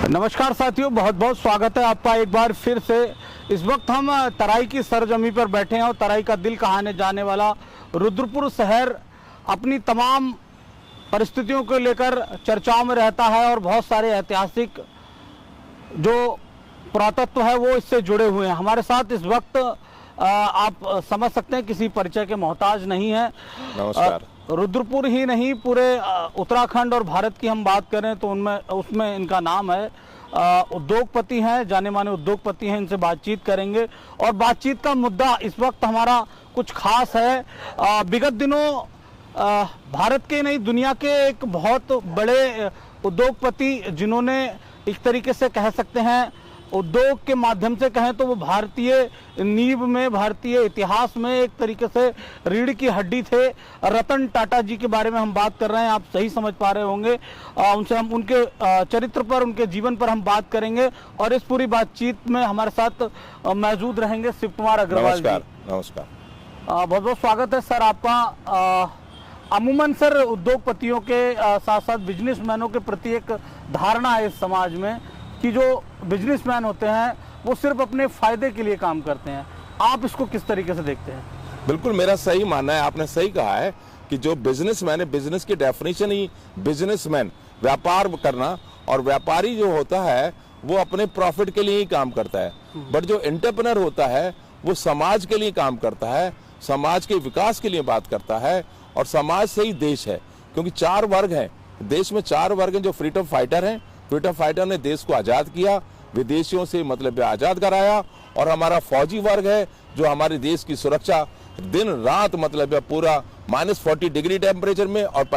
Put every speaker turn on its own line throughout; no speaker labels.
नमस्कार साथियों, बहुत बहुत स्वागत है आपका एक बार फिर से। इस वक्त हम तराई की सरजमी पर बैठे हैं और तराई का दिल कहाने जाने वाला रुद्रपुर शहर अपनी तमाम परिस्थितियों को लेकर चर्चाओं में रहता है और बहुत सारे ऐतिहासिक जो पुरातत्व है वो इससे जुड़े हुए हैं। हमारे साथ इस वक्त आप समझ सकते हैं किसी परिचय के मोहताज नहीं है।
नमस्कार।
रुद्रपुर ही नहीं, पूरे उत्तराखंड और भारत की हम बात करें तो उसमें इनका नाम है। उद्योगपति हैं, जाने माने उद्योगपति हैं। इनसे बातचीत करेंगे और बातचीत का मुद्दा इस वक्त हमारा कुछ खास है। विगत दिनों भारत के नहीं, दुनिया के एक बहुत बड़े उद्योगपति जिन्होंने एक तरीके से कह सकते हैं उद्योग के माध्यम से कहें तो वो भारतीय नींव में, भारतीय इतिहास में एक तरीके से रीढ़ की हड्डी थे। रतन टाटा जी के बारे में हम बात कर रहे हैं, आप सही समझ पा रहे होंगे। उनसे हम उनके चरित्र पर, उनके जीवन पर हम बात करेंगे और इस पूरी बातचीत में हमारे साथ मौजूद रहेंगे शिव कुमार अग्रवाल जी।
नमस्कार।
बहुत बहुत स्वागत है सर आपका। अमूमन सर उद्योगपतियों के साथ साथ बिजनेसमैनों के प्रति एक धारणा है इस समाज में कि जो बिजनेसमैन होते हैं वो सिर्फ अपने फायदे के लिए काम करते हैं। आप इसको किस तरीके से देखते हैं?
बिल्कुल मेरा सही मानना है, आपने सही कहा है कि जो बिजनेसमैन है, बिजनेस की डेफिनेशन ही बिजनेसमैन व्यापार करना, और व्यापारी जो होता है वो अपने प्रॉफिट के लिए ही काम करता है। बट जो एंटरप्रेन्योर होता है वो समाज के लिए काम करता है, समाज के विकास के लिए बात करता है, और समाज से ही देश है। क्योंकि 4 वर्ग हैं देश में, 4 वर्ग हैं जो फ्रीडम फाइटर हैं। फ्रीडम फाइटर ने देश को आज़ाद किया, विदेशियों से मतलब आज़ाद कराया, और हमारा फौजी वर्ग है जो हमारे देश की सुरक्षा दिन रात मतलब पूरा -40 डिग्री टेम्परेचर में और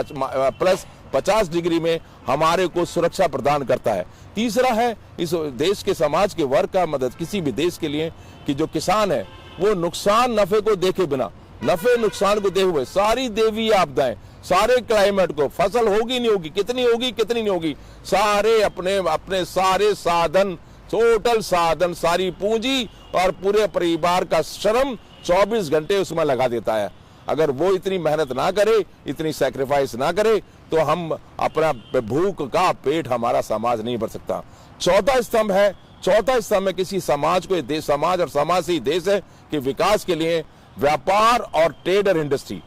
प्लस 50 डिग्री में हमारे को सुरक्षा प्रदान करता है। तीसरा है इस देश के समाज के वर्ग का मदद किसी भी देश के लिए कि जो किसान है वो नुकसान नफे को देखे बिना, नफे नुकसान को देखे हुए सारी देवी आपदाएं, सारे क्लाइमेट को, फसल होगी नहीं होगी, कितनी होगी कितनी नहीं होगी, सारे अपने सारे साधन, टोटल साधन, सारी पूंजी और पूरे परिवार का श्रम 24 घंटे उसमें लगा देता है। अगर वो इतनी मेहनत ना करे, इतनी सैक्रिफाइस ना करे तो हम अपना भूख का पेट हमारा समाज नहीं भर सकता। चौथा स्तंभ है, चौथा स्तंभ में किसी समाज को देश, समाज और समाज से ही देश है कि विकास के लिए व्यापार और ट्रेड और इंडस्ट्री,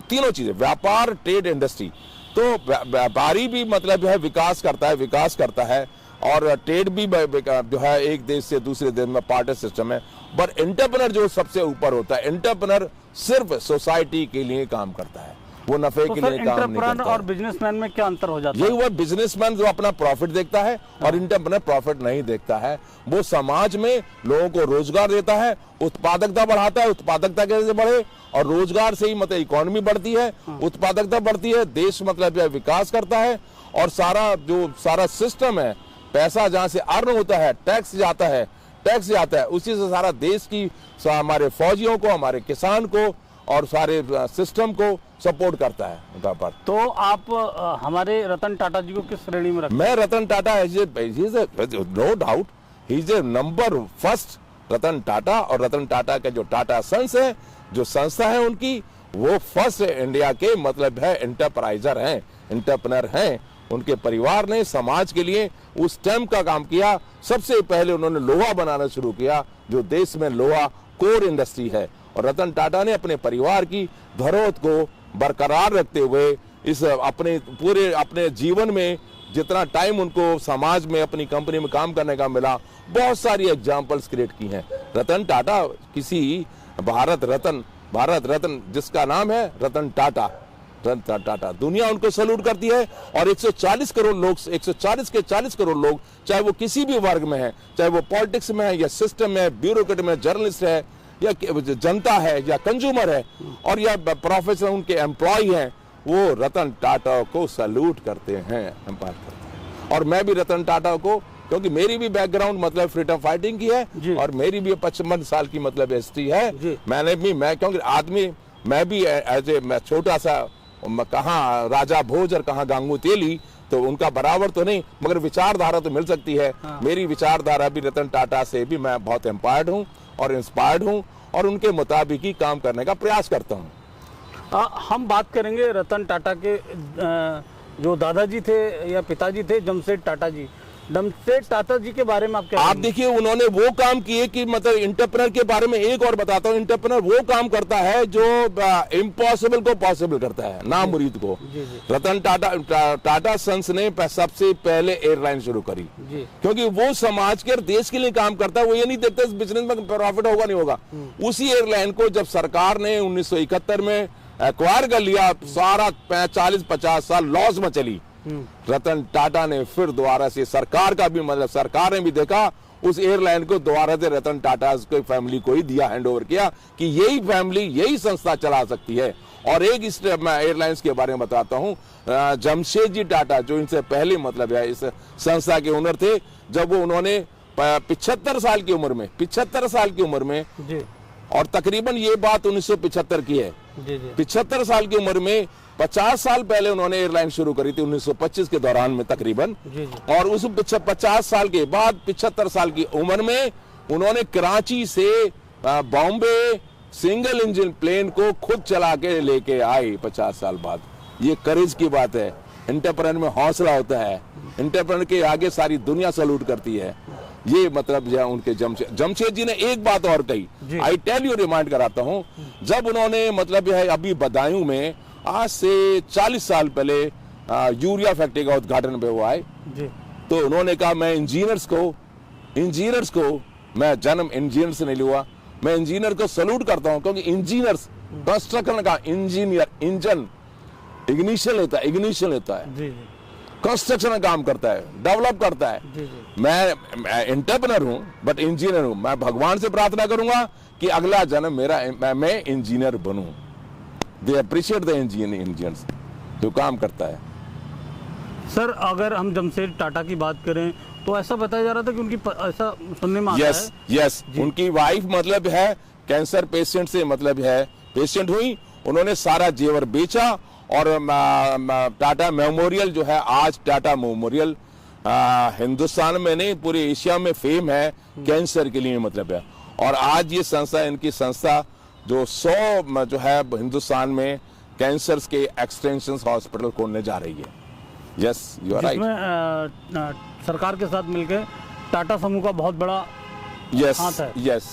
तीनों चीजें, व्यापार, ट्रेड, इंडस्ट्री। तो व्यापारी भी मतलब है विकास करता है और ट्रेड भी जो है एक देश से दूसरे देश में पार्टर सिस्टम है। बट एंटरप्रेन्योर जो सबसे ऊपर होता है, एंटरप्रेन्योर सिर्फ सोसाइटी के लिए काम करता है, वो नफे के लिए काम नहीं करता।
और बिजनेसमैन में क्या अंतर हो जाता है?
यही हुआ, बिजनेसमैन जो अपना प्रॉफिट देखता है और एंटरप्रेन्योर प्रॉफिट नहीं देखता है। वो समाज में लोगों को रोजगार देता है, उत्पादकता बढ़ाता है, उत्पादकता कैसे बढ़े और रोजगार से ही मतलब इकोनॉमी बढ़ती है, उत्पादकता बढ़ती है, देश मतलब विकास करता है, और सारा सिस्टम है, पैसा जहां से अर्न होता है, टैक्स जाता है, उसी से सारा देश की, हमारे फौजियों को, हमारे किसान को और सारे सिस्टम को सपोर्ट करता है व्यापार।
तो आप हमारे रतन टाटा जी को किस श्रेणी में रखते हैं?
मैं Ratan Tata, no doubt he is a number first Ratan Tata. और रतन टाटा के जो टाटा सन्स है, जो संस्था है उनकी, वो फर्स्ट इंडिया के मतलब है एंटरप्राइजर हैं, एंटरप्रेन्योर हैं। उनके परिवार ने समाज के लिए उस टाइम का काम किया। सबसे पहले उन्होंने लोहा बनाना शुरू किया, जो देश में लोहा कोर इंडस्ट्री है, और रतन टाटा ने अपने परिवार की धरोहर को बरकरार रखते हुए इस अपने जीवन में जितना टाइम उनको समाज में अपनी कंपनी में काम करने का मिला, बहुत सारी एग्जांपल्स क्रिएट की हैं। रतन टाटा किसी भारत रत्न जिसका नाम है रतन टाटा, दुनिया उनको सैल्यूट करती है। और 140 करोड़ लोग, 140 करोड़ लोग, चाहे वो किसी भी वर्ग में है, चाहे वो पॉलिटिक्स में है या सिस्टम में, ब्यूरोक्रेट में, जर्नलिस्ट है या जनता है या कंज्यूमर है और या प्रोफेशनल उनके एम्प्लॉय हैं, वो रतन टाटा को सैल्यूट करते हैं, एम्पायर करते हैं। और मैं भी रतन टाटा को, क्योंकि मेरी भी बैकग्राउंड मतलब फ्रीडम फाइटिंग की है और मेरी भी 55 साल की मतलब हिस्ट्री है। क्योंकि आदमी, मैं भी एज ए छोटा सा, कहाँ राजा भोज और कहाँ गांगू तेली, तो उनका बराबर तो नहीं, मगर विचारधारा तो मिल सकती है। मेरी विचारधारा भी रतन टाटा से भी मैं बहुत एम्पायर्ड हूँ और इंस्पायर्ड हूँ और उनके मुताबिक ही काम करने का प्रयास करता हूँ।
हम बात करेंगे रतन टाटा के जो दादाजी थे या पिताजी थे, जमशेद टाटा जी। जमशेद टाटा जी के बारे में आप क्या
आप
कहेंगे?
देखिए उन्होंने वो काम किए कि मतलब इंटरप्रेनर के बारे में एक और बताता हूँ, इंटरप्रेनर वो काम करता है जो इम्पॉसिबल को पॉसिबल करता है, ना मुरीद को।
जी जी
रतन टाटा सन्स ने सबसे पहले एयरलाइन शुरू करी,
जी
क्योंकि वो समाज के और देश के लिए काम करता है। वो ये नहीं देखता इस बिजनेस में प्रॉफिट होगा नहीं होगा। उसी एयरलाइन को जब सरकार ने 1971 में एक्वायर कर लिया, सारा 40-50 साल लॉस में चली, रतन टाटा ने फिर दोबारा से सरकार का भी मतलब सरकार ने भी देखा, उस एयरलाइन को दोबारा से रतन टाटा की फैमिली को ही दिया, हैंड ओवर किया कि यही फैमिली यही संस्था चला सकती है। और एक इस एयरलाइंस के बारे में बताता हूं, जमशेद जी टाटा जो इनसे पहले मतलब है इस संस्था के ओनर थे, जब वो उन्होंने 75 साल की उम्र में 75 साल की उम्र में
जी
और तकरीबन ये बात 1975 की है,
जी जी
75 साल की उम्र में 50 साल पहले उन्होंने एयरलाइन शुरू करी थी 1925 के दौरान में तकरीबन।
जी जी
और उस 50 साल के बाद 75 साल की उम्र में उन्होंने कराची से बॉम्बे सिंगल इंजन प्लेन को खुद चला के लेके आए 50 साल बाद। ये करेज की बात है, इंटरप्रेन्योर में हौसला होता है, इंटरप्रेन्योर के आगे सारी दुनिया सैल्यूट करती है। ये मतलब जो उनके जमशेद जी ने एक बात और कही, आई टेल यू, रिमाइंड कराता हूं, जब उन्होंने मतलब है अभी बदायूं में आज से 40 साल पहले यूरिया फैक्ट्री का उद्घाटन पे वो आए,
जी
तो उन्होंने कहा मैं इंजीनियर्स को मैं जन्म इंजीनियर से नहीं लिया, मैं इंजीनियर को सैल्यूट करता हूं, क्योंकि इंजीनियर्स कंस्ट्रक्शन का इंजीनियर इंजन इग्निशन लेता है
जी
कंस्ट्रक्शन का काम करता है, डेवलप करता है।
जी जी
मैं इंटरप्रेन्योर हूं बट इंजीनियर हूं। मैं भगवान से प्रार्थना करूंगा कि अगला जन्म मेरा मैं इंजीनियर बनूं। दे अप्रिशिएट द इंजीनियर्स जो काम करता है।
सर, अगर हम जमशेद टाटा की बात करें तो ऐसा बताया जा रहा था कि उनकी ऐसा सुनने में आता है।
यस उनकी वाइफ मतलब है कैंसर पेशेंट से मतलब है पेशेंट हुई, उन्होंने सारा जेवर बेचा और टाटा मेमोरियल जो है आज टाटा मेमोरियल हिंदुस्तान में नहीं पूरे एशिया में फेम है कैंसर के लिए मतलब है। और आज ये संस्था इनकी संस्था जो 100 जो है हिंदुस्तान में कैंसर के एक्सटेंशन हॉस्पिटल खोलने जा रही है। Yes you are right.
सरकार के साथ मिलकर टाटा समूह का बहुत बड़ा हाथ है।
यस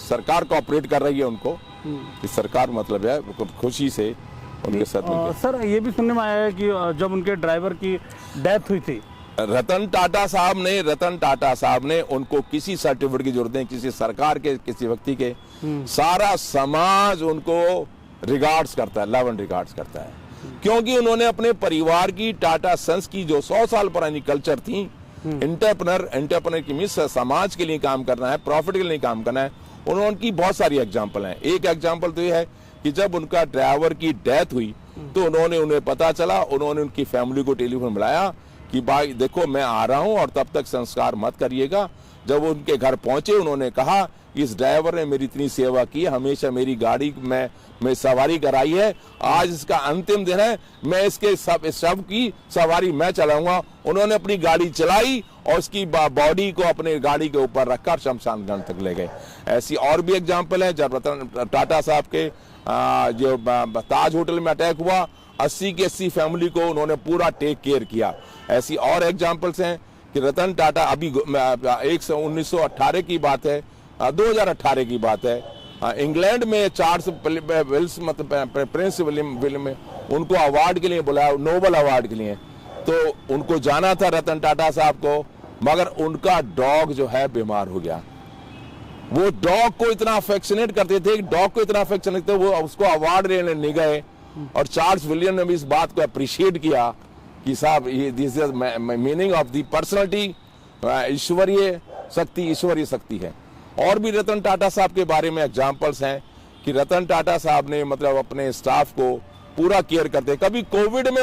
सरकार कोऑपरेट कर रही है उनको कि सरकार मतलब है खुशी से उनके साथ मिलकर।
सर, ये भी सुनने में आया है कि जब उनके ड्राइवर की डेथ हुई थी,
रतन टाटा साहब ने उनको किसी सर्टिफिकेट की जरूरत नहीं, किसी सरकार के किसी व्यक्ति के, सारा समाज उनको रिगार्ड्स करता है, लव एंड रिगार्ड्स करता है, क्योंकि उन्होंने अपने परिवार की टाटा सन्स की जो 100 साल पुरानी कल्चर थी, इंटरप्रेन्योर की मिस समाज के लिए काम करना है, प्रॉफिट के लिए काम करना है। उनकी बहुत सारी एग्जाम्पल हैं। एक एग्जाम्पल तो ये है कि जब उनका ड्राइवर की डेथ हुई तो उन्हें पता चला, उन्होंने उनकी फैमिली को टेलीफोन मिलाया कि भाई देखो मैं आ रहा हूं और तब तक संस्कार मत करिएगा। जब वो उनके घर पहुंचे उन्होंने कहा इस ड्राइवर ने मेरी इतनी सेवा की, हमेशा मेरी गाड़ी में सवारी कराई है, आज इसका अंतिम दिन है, मैं इसके शव की सवारी मैं चलाऊंगा। उन्होंने अपनी गाड़ी चलाई और उसकी बॉडी को अपने गाड़ी के ऊपर रखकर शमशान घाट तक ले गए। ऐसी और भी एग्जाम्पल है। जब रतन टाटा साहब के जो ताज होटल में अटैक हुआ, 80 की 80 फैमिली को उन्होंने पूरा टेक केयर किया। ऐसी और एग्जाम्पल्स हैं कि रतन टाटा अभी 1918 की बात है, 2018 की बात है, इंग्लैंड में चार्ल्स विल्स मतलब प्रिंस विलियम में उनको अवार्ड के लिए बुलाया, नोबेल अवार्ड के लिए। तो उनको जाना था रतन टाटा साहब को, मगर उनका डॉग जो है बीमार हो गया। वो डॉग को इतना अफेक्शनेट करते थे, डॉग को इतना अफेक्शनेट थे, वो उसको अवार्ड लेने नहीं गए। और चार्ल्स विलियम ने भी इस बात को अप्रिशिएट किया कि साहब this is meaning of the personality, ईश्वरीय शक्ति है। और भी रतन टाटा साहब के बारे में एग्जाम्पल्स हैं कि रतन टाटा साहब ने मतलब अपने स्टाफ को पूरा केयर करते। कभी कोविड में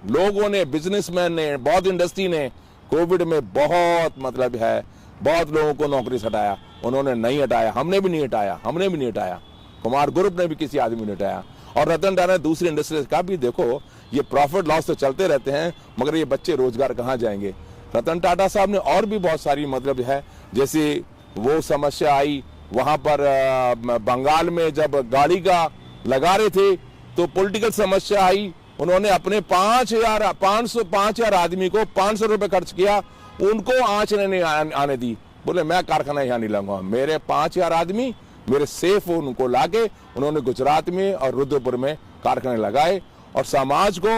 लोगों ने, बिजनेसमैन ने, बहुत इंडस्ट्री ने कोविड में बहुत मतलब है बहुत लोगों को नौकरी से हटाया, उन्होंने नहीं हटाया, हमने भी नहीं हटाया, कुमार ग्रुप ने भी किसी आदमी ने हटाया। और रतन टाटा ने दूसरी इंडस्ट्री का भी देखो, ये प्रॉफिट लॉस तो चलते रहते हैं, मगर ये बच्चे रोजगार कहाँ जाएंगे। रतन टाटा साहब ने और भी बहुत सारी मतलब है, जैसे वो समस्या आई वहां पर बंगाल में जब गाड़ी का लगा रहे थे तो पॉलिटिकल समस्या आई, उन्होंने अपने 5,000 आदमी को 500 रुपए खर्च किया, उनको आंच नहीं आने दी। बोले मैं कारखाना यहाँ नहीं लाऊंगा, मेरे 5,000 आदमी मेरे सेफ उनको लाके उन्होंने गुजरात में और रुद्रपुर में कारखाने लगाए और समाज को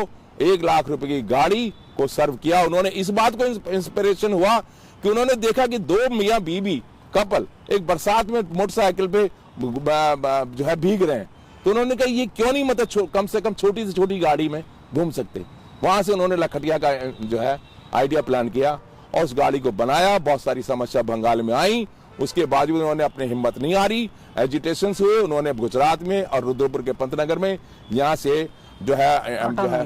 1 लाख रुपए की गाड़ी को सर्व किया। उन्होंने इस बात को इंस्पिरेशन हुआ कि उन्होंने देखा कि 2 मियाँ बीबी कपल एक बरसात में मोटरसाइकिल पे जो है भीग रहे हैं, तो उन्होंने कहा ये क्यों नहीं मतलब कम से कम छोटी से छोटी गाड़ी में घूम सकते। वहां से उन्होंने लखटिया का जो है आइडिया प्लान किया और उस गाड़ी को बनाया। बहुत सारी समस्या बंगाल में आई, उसके बावजूद उन्होंने अपनी हिम्मत नहीं हारी, एजिटेशन हुए, उन्होंने गुजरात में और रुद्रपुर के पंतनगर में यहाँ से जो है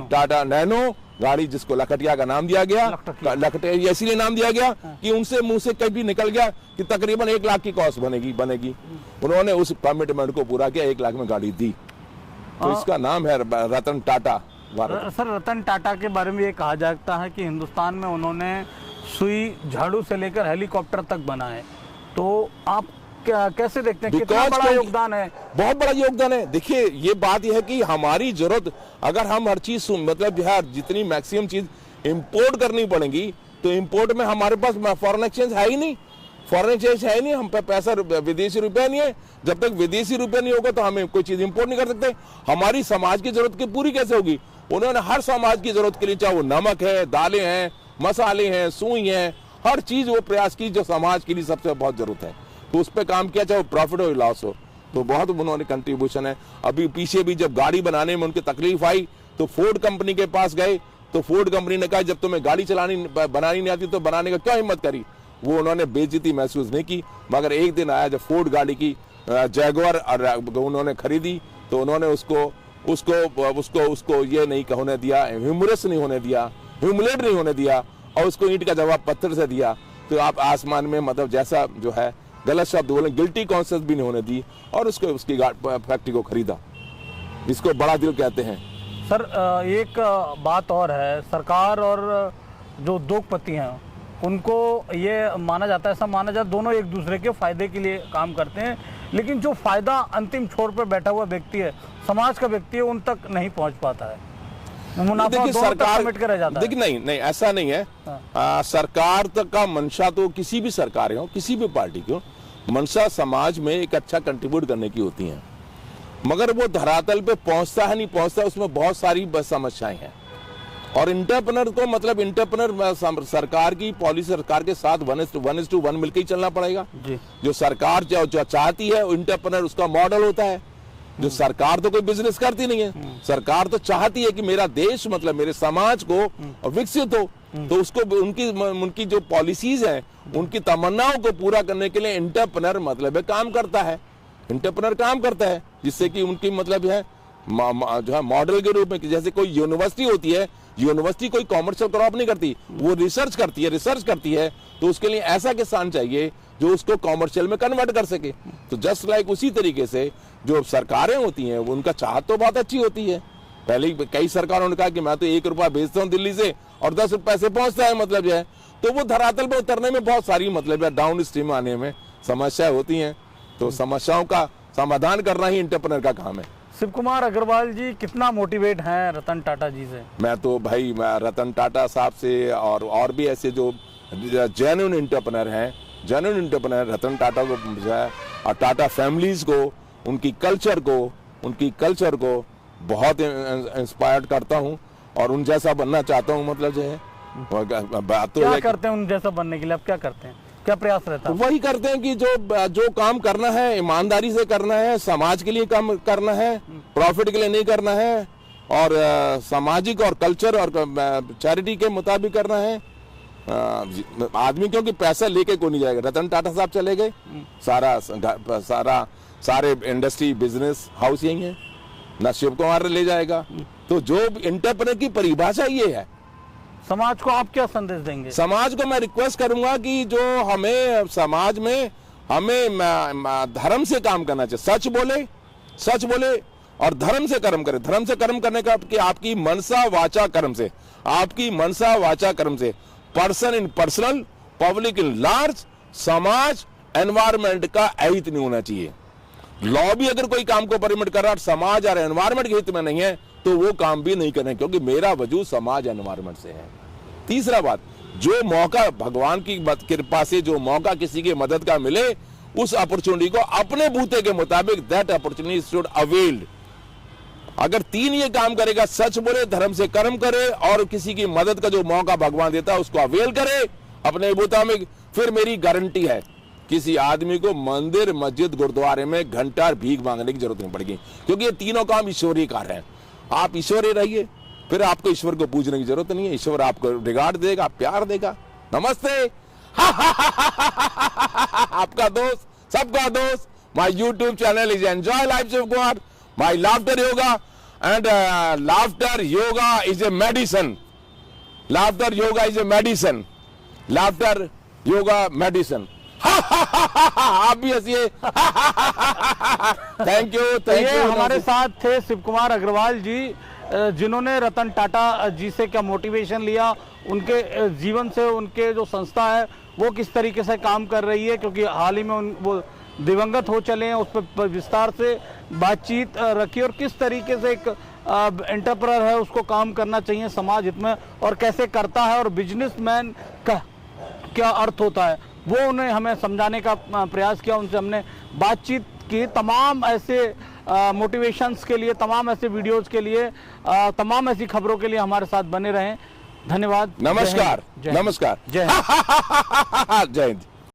टाटा नैनो गाड़ी, जिसको लखटिया का नाम दिया गया, लखटिया इसलिए नाम दिया गया कि उनसे मुंह से कभी निकल गया कि तकरीबन 1 लाख की कॉस्ट बनेगी। उन्होंने उस कमिटमेंट को पूरा किया, 1 लाख में गाड़ी दी, तो इसका नाम है रतन टाटा।
सर, रतन टाटा के बारे में ये कहा जाता है कि हिंदुस्तान में उन्होंने सुई झाड़ू से लेकर हेलीकॉप्टर तक बनाए, तो आप कैसे देखते हैं, कितना बड़ा योगदान है?
बहुत बड़ा योगदान है। देखिए ये बात यह है कि हमारी जरूरत, अगर हम हर चीज मतलब बिहार जितनी मैक्सिमम चीज इंपोर्ट करनी पड़ेगी, तो इंपोर्ट में हमारे पास फॉरेन एक्सचेंज है ही नहीं, हम पे पैसा विदेशी रुपया नहीं है। जब तक विदेशी रुपया नहीं होगा तो हमें कोई चीज इंपोर्ट नहीं कर सकते। हमारी समाज की जरूरत की पूरी कैसे होगी? उन्होंने हर समाज की जरूरत के लिए, चाहे वो नमक है, दालें हैं, मसाले हैं, सुई हैं, हर चीज वो प्रयास की जो समाज के लिए सबसे बहुत जरूरत है, तो उस पर काम किया, चाहे वो प्रॉफिट हो लॉस हो, तो बहुत उन्होंने कंट्रीब्यूशन है। अभी पीछे भी जब गाड़ी बनाने में उनकी तकलीफ आई तो फोर्ड कंपनी के पास गए, तो फोर्ड कंपनी ने कहा जब तुम्हें गाड़ी बनानी नहीं आती तो बनाने का क्या हिम्मत करी। वो उन्होंने बेइज्जती महसूस नहीं की, मगर एक दिन आया जब फोर्ड गाड़ी की जैगुआर उन्होंने खरीदी, तो उन्होंने उसको ये नहीं होने दिया, ह्यूमरस नहीं होने दिया, ह्यूमिलेट नहीं होने दिया, और उसको ईंट का जवाब पत्थर से दिया। तो आप आसमान में मतलब जैसा जो है गलत शब्द बोले, गिल्टी कॉन्शियस भी नहीं होने दी, और उसकी फैक्ट्री को खरीदा। इसको बड़ा दिल कहते हैं।
सर, एक बात और है, सरकार और जो उद्योगपति हैं उनको ये माना जाता है, ऐसा माना जाता है दोनों एक दूसरे के फायदे के लिए काम करते हैं, लेकिन जो फायदा अंतिम छोर पर बैठा हुआ व्यक्ति है, समाज का व्यक्ति है, उन तक नहीं पहुंच पाता है।
देखिए सरकार, देखिए नहीं ऐसा नहीं है। सरकार तक का मंशा तो किसी भी सरकार हो, किसी भी पार्टी की हो, मंशा समाज में एक अच्छा कंट्रीब्यूट करने की होती है, मगर वो धरातल पे पहुंचता है नहीं पहुंचता, उसमें बहुत सारी समस्याएं हैं। और इंटरप्रेन्योर को मतलब इंटरप्रेन्योर सरकार की पॉलिसी, सरकार के साथ 1:1 मिलकर ही चलना पड़ेगा जी। जो सरकार जो चाहती है, इंटरप्रेन्योर उसका मॉडल होता है। जो सरकार तो कोई बिजनेस करती नहीं है, सरकार तो चाहती है कि मेरा देश मतलब मेरे समाज को विकसित हो, तो उसको उनकी जो पॉलिसीज हैं, उनकी तमन्नाओं को पूरा करने के लिए इंटरप्रेन्योर मतलब काम करता है। इंटरप्रेन्योर काम करता है जिससे कि उनकी मतलब है जो है मॉडल के रूप में, जैसे कोई यूनिवर्सिटी होती है, यूनिवर्सिटी कोई कॉमर्शियल क्रॉप नहीं करती, वो रिसर्च करती है, तो उसके लिए ऐसा किसान चाहिए जो उसको कॉमर्शियल में कन्वर्ट कर सके। तो जस्ट लाइक उसी तरीके से जो सरकारें होती हैं, उनका चाहत तो बहुत अच्छी होती है। पहले कई सरकारों ने कहा कि मैं तो 1 रुपया भेजता हूँ दिल्ली से और 10 रुपए से पहुंचता है, मतलब जो है, तो वो धरातल पर उतरने में बहुत सारी मतलब डाउन स्ट्रीम आने में समस्याएं होती हैं। तो समस्याओं का समाधान करना ही इंटरप्रेन्योर का काम है।
शिव कुमार अग्रवाल जी कितना मोटिवेट हैं रतन टाटा जी से?
मैं तो भाई रतन टाटा साहब से और भी ऐसे जो जेन्युइन इंटरप्रेन्योर हैं, जेन्युइन इंटरप्रेन्योर रतन टाटा को जो है और टाटा फैमिलीज को, उनकी कल्चर को बहुत इंस्पायर्ड करता हूँ और उन जैसा बनना चाहता हूँ। मतलब जो है
क्या करते हैं उन जैसा बनने के लिए? आप क्या करते हैं, क्या प्रयास रहता है?
वही करते हैं कि जो काम करना है ईमानदारी से करना है, समाज के लिए काम करना है, प्रॉफिट के लिए नहीं करना है, और सामाजिक और कल्चर और चैरिटी के मुताबिक करना है। आदमी क्योंकि पैसा लेके कोई नहीं जाएगा। रतन टाटा साहब चले गए, सारे इंडस्ट्री बिजनेस हाउस यही है, ना शिव कुमार ले जाएगा। तो जो इंटरप्रेन्योर की परिभाषा ये है।
समाज को आप क्या संदेश देंगे?
समाज को मैं रिक्वेस्ट करूंगा कि जो हमें समाज में हमें धर्म से काम करना चाहिए, सच बोले और धर्म से कर्म करे। धर्म से कर्म करने का कि आपकी मनसा वाचा कर्म से person in personal, public in large, समाज एनवायरमेंट का अहित नहीं होना चाहिए। लॉ भी अगर कोई काम को परमिट कर रहा है समाज और एनवायरमेंट के हित में नहीं है तो वो काम भी नहीं करें, क्योंकि मेरा वजूद समाज एनवायरमेंट से है। तीसरा बात, जो मौका भगवान की कृपा से जो मौका किसी की मदद का मिले, उस अपॉर्चुनिटी को अपने बूते के मुताबिक दैट अपॉर्चुनिटी शुड अवेल्ड। अगर 3 ये काम करेगा, सच बोले, धर्म से कर्म करे और किसी की मदद का जो मौका भगवान देता है उसको अवेल करे अपने मुताबिक, फिर मेरी गारंटी है किसी आदमी को मंदिर, मस्जिद, गुरुद्वारे में घंटा भीख मांगने की जरूरत नहीं पड़ेगी, क्योंकि ये तीनों काम ईश्वरीय कार्य हैं। आप ईश्वरीय रहिए, फिर आपको ईश्वर को पूजने की जरूरत नहीं है। ईश्वर आपको रिगार्ड देगा, प्यार देगा। नमस्ते। आपका दोस्त, सबका दोस्त। My YouTube channel is enjoy life of God, my laughter yoga, and laughter yoga is a medicine. Laughter yoga is a medicine. Laughter yoga medicine. आप भी हंसिए। Thank you, thank you.
हमारे साथ थे शिव कुमार अग्रवाल जी, जिन्होंने रतन टाटा जी से क्या मोटिवेशन लिया, उनके जीवन से, उनके जो संस्था है वो किस तरीके से काम कर रही है, क्योंकि हाल ही में वो दिवंगत हो चले हैं, उस पर विस्तार से बातचीत रखी, और किस तरीके से एक एंटरप्रेन्योर है उसको काम करना चाहिए समाज हित में, और कैसे करता है, और बिजनेसमैन का क्या अर्थ होता है, वो उन्हें हमें समझाने का प्रयास किया। उनसे हमने बातचीत की। तमाम ऐसे मोटिवेशंस के लिए, तमाम ऐसे वीडियोस के लिए, तमाम ऐसी खबरों के लिए हमारे साथ बने रहें। धन्यवाद।
नमस्कार।
जय हिंद।
नमस्कार।
जय हिंद।
जय हिंद।